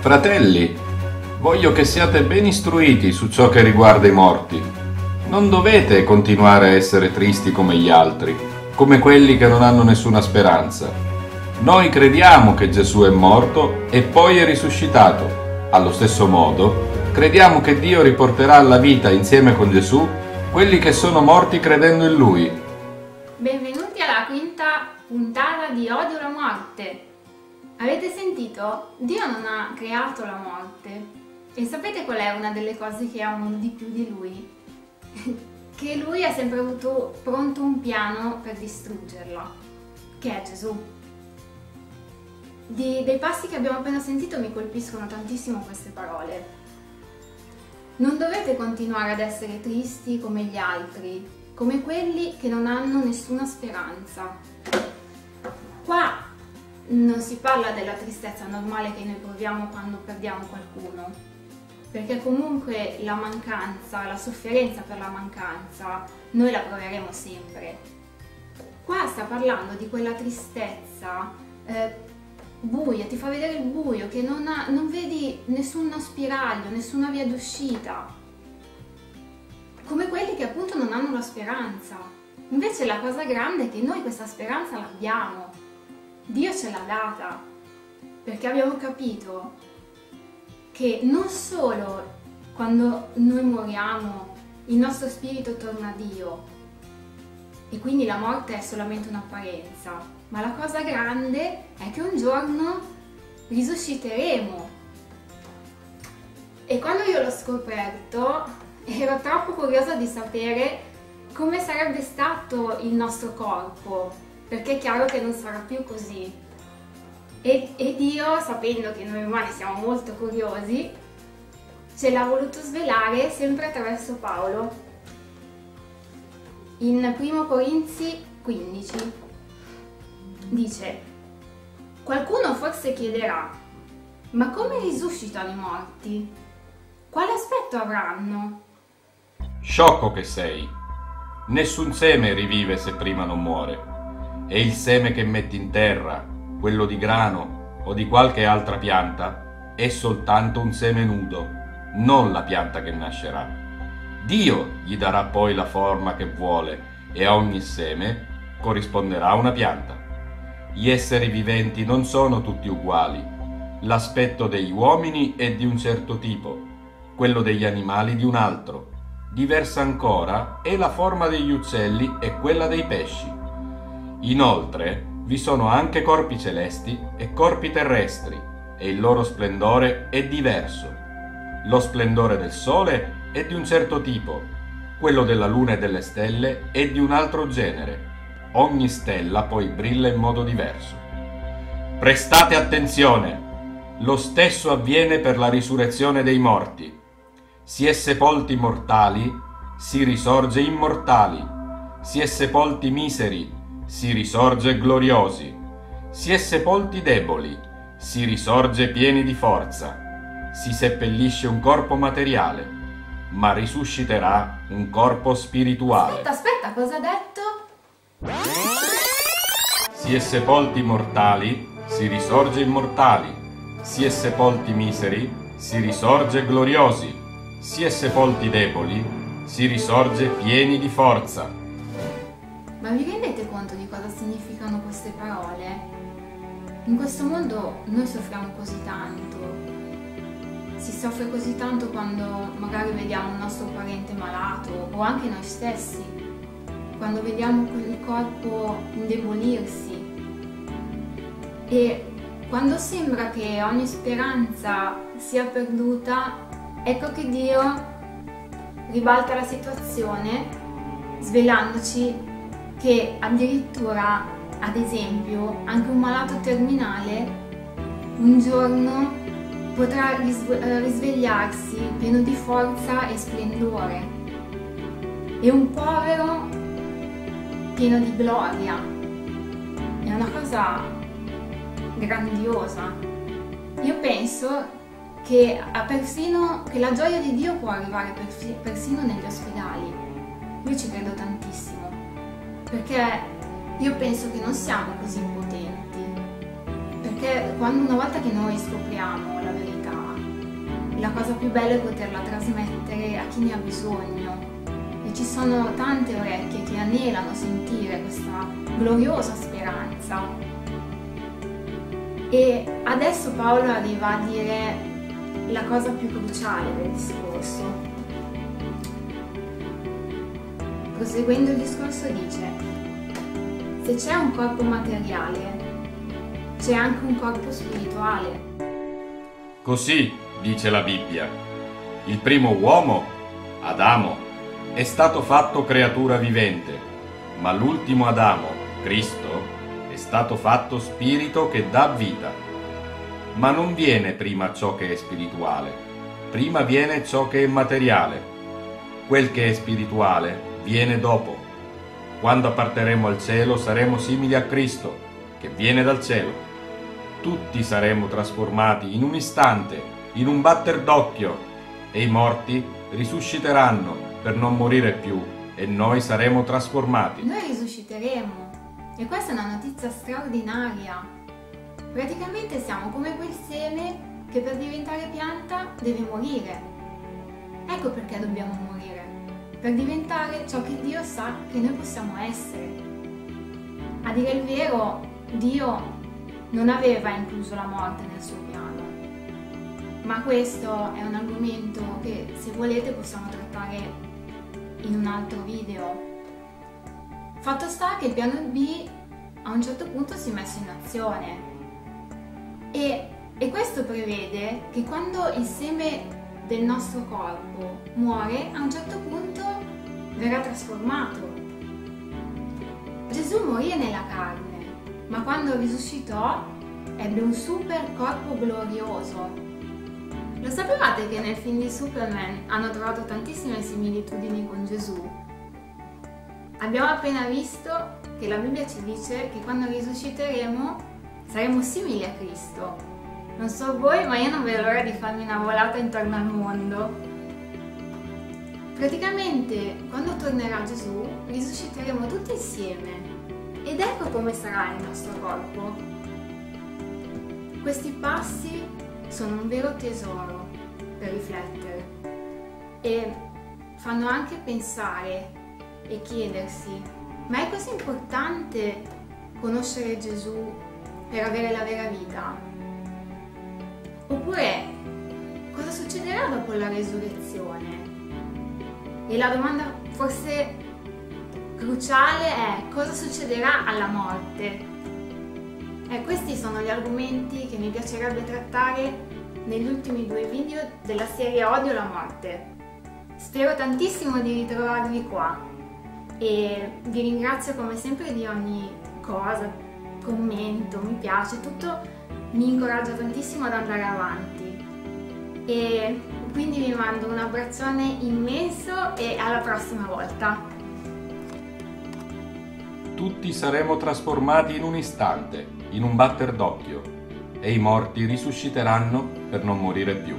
Fratelli, voglio che siate ben istruiti su ciò che riguarda i morti. Non dovete continuare a essere tristi come gli altri, come quelli che non hanno nessuna speranza. Noi crediamo che Gesù è morto e poi è risuscitato. Allo stesso modo, crediamo che Dio riporterà alla vita insieme con Gesù quelli che sono morti credendo in Lui. Benvenuti alla quinta puntata di Odio la morte. Avete sentito? Dio non ha creato la morte. E sapete qual è una delle cose che amo di più di Lui? Che Lui ha sempre avuto pronto un piano per distruggerla, che è Gesù. Dei passi che abbiamo appena sentito mi colpiscono tantissimo queste parole. Non dovete continuare ad essere tristi come gli altri, come quelli che non hanno nessuna speranza. Qua non si parla della tristezza normale che noi proviamo quando perdiamo qualcuno, perché comunque la mancanza, la sofferenza per la mancanza, noi la proveremo sempre. Qua sta parlando di quella tristezza buia, ti fa vedere il buio, che non vedi nessuno spiraglio, nessuna via d'uscita, come quelli che appunto non hanno la speranza. Invece la cosa grande è che noi questa speranza l'abbiamo. Dio ce l'ha data, perché abbiamo capito che non solo quando noi moriamo il nostro spirito torna a Dio e quindi la morte è solamente un'apparenza, ma la cosa grande è che un giorno risusciteremo. E quando io l'ho scoperto ero troppo curiosa di sapere come sarebbe stato il nostro corpo, perché è chiaro che non sarà più così. E Dio, sapendo che noi umani siamo molto curiosi, ce l'ha voluto svelare sempre attraverso Paolo. In 1 Corinzi 15 dice: qualcuno forse chiederà, ma come risuscitano i morti? Quale aspetto avranno? Sciocco che sei! Nessun seme rivive se prima non muore. E il seme che metti in terra, quello di grano o di qualche altra pianta, è soltanto un seme nudo, non la pianta che nascerà. Dio gli darà poi la forma che vuole e a ogni seme corrisponderà una pianta. Gli esseri viventi non sono tutti uguali. L'aspetto degli uomini è di un certo tipo, quello degli animali di un altro. Diversa ancora è la forma degli uccelli e quella dei pesci. Inoltre vi sono anche corpi celesti e corpi terrestri, e il loro splendore è diverso. Lo splendore del sole è di un certo tipo, quello della luna e delle stelle è di un altro genere. Ogni stella poi brilla in modo diverso. Prestate attenzione! Lo stesso avviene per la risurrezione dei morti. Si è sepolti mortali, si risorge immortali. Si è sepolti miseri, si risorge gloriosi. Si è sepolti deboli, si risorge pieni di forza. Si seppellisce un corpo materiale, ma risusciterà un corpo spirituale. Aspetta, cosa ha detto? Si è sepolti mortali, si risorge immortali. Si è sepolti miseri, si risorge gloriosi. Si è sepolti deboli, si risorge pieni di forza. Ma vi rendete conto di cosa significano queste parole? In questo mondo noi soffriamo così tanto. Si soffre così tanto quando magari vediamo un nostro parente malato o anche noi stessi, quando vediamo quel corpo indebolirsi. E quando sembra che ogni speranza sia perduta, ecco che Dio ribalta la situazione svelandoci che addirittura, ad esempio, anche un malato terminale un giorno potrà risvegliarsi pieno di forza e splendore, e un povero pieno di gloria. È una cosa grandiosa. Io penso che che la gioia di Dio può arrivare persino negli ospedali. Io ci credo tantissimo, perché io penso che non siamo così impotenti, perché una volta che noi scopriamo la verità, la cosa più bella è poterla trasmettere a chi ne ha bisogno. E ci sono tante orecchie che anelano a sentire questa gloriosa speranza. E adesso Paolo arriva a dire la cosa più cruciale del discorso. Proseguendo il discorso dice: se c'è un corpo materiale, c'è anche un corpo spirituale. Così dice la Bibbia. Il primo uomo, Adamo, è stato fatto creatura vivente, ma l'ultimo Adamo, Cristo, è stato fatto spirito che dà vita. Ma non viene prima ciò che è spirituale, prima viene ciò che è materiale. Quel che è spirituale viene dopo. Quando apparteremo al cielo saremo simili a Cristo, che viene dal cielo. Tutti saremo trasformati in un istante, in un batter d'occhio, e i morti risusciteranno per non morire più, e noi saremo trasformati. Noi risusciteremo, e questa è una notizia straordinaria. Praticamente siamo come quel seme che per diventare pianta deve morire. Ecco perché dobbiamo morire, per diventare ciò che Dio sa che noi possiamo essere. A dire il vero, Dio non aveva incluso la morte nel suo piano, ma questo è un argomento che, se volete, possiamo trattare in un altro video. Fatto sta che il piano B a un certo punto si è messo in azione e questo prevede che quando il seme del nostro corpo muore, a un certo punto verrà trasformato. Gesù morì nella carne, ma quando risuscitò ebbe un super corpo glorioso. Lo sapevate che nel film di Superman hanno trovato tantissime similitudini con Gesù? Abbiamo appena visto che la Bibbia ci dice che quando risusciteremo saremo simili a Cristo. Non so voi, ma io non vedo l'ora di farmi una volata intorno al mondo. Praticamente, quando tornerà Gesù, risusciteremo tutti insieme. Ed ecco come sarà il nostro corpo. Questi passi sono un vero tesoro per riflettere e fanno anche pensare e chiedersi: ma è così importante conoscere Gesù per avere la vera vita? Oppure cosa succederà dopo la resurrezione? E la domanda forse cruciale è: cosa succederà alla morte? Questi sono gli argomenti che mi piacerebbe trattare negli ultimi 2 video della serie Odio la morte. Spero tantissimo di ritrovarvi qua e vi ringrazio come sempre di ogni cosa, commento, mi piace, tutto mi incoraggia tantissimo ad andare avanti. E quindi vi mando un abbraccione immenso e alla prossima volta. Tutti saremo trasformati in un istante, in un batter d'occhio, e i morti risusciteranno per non morire più.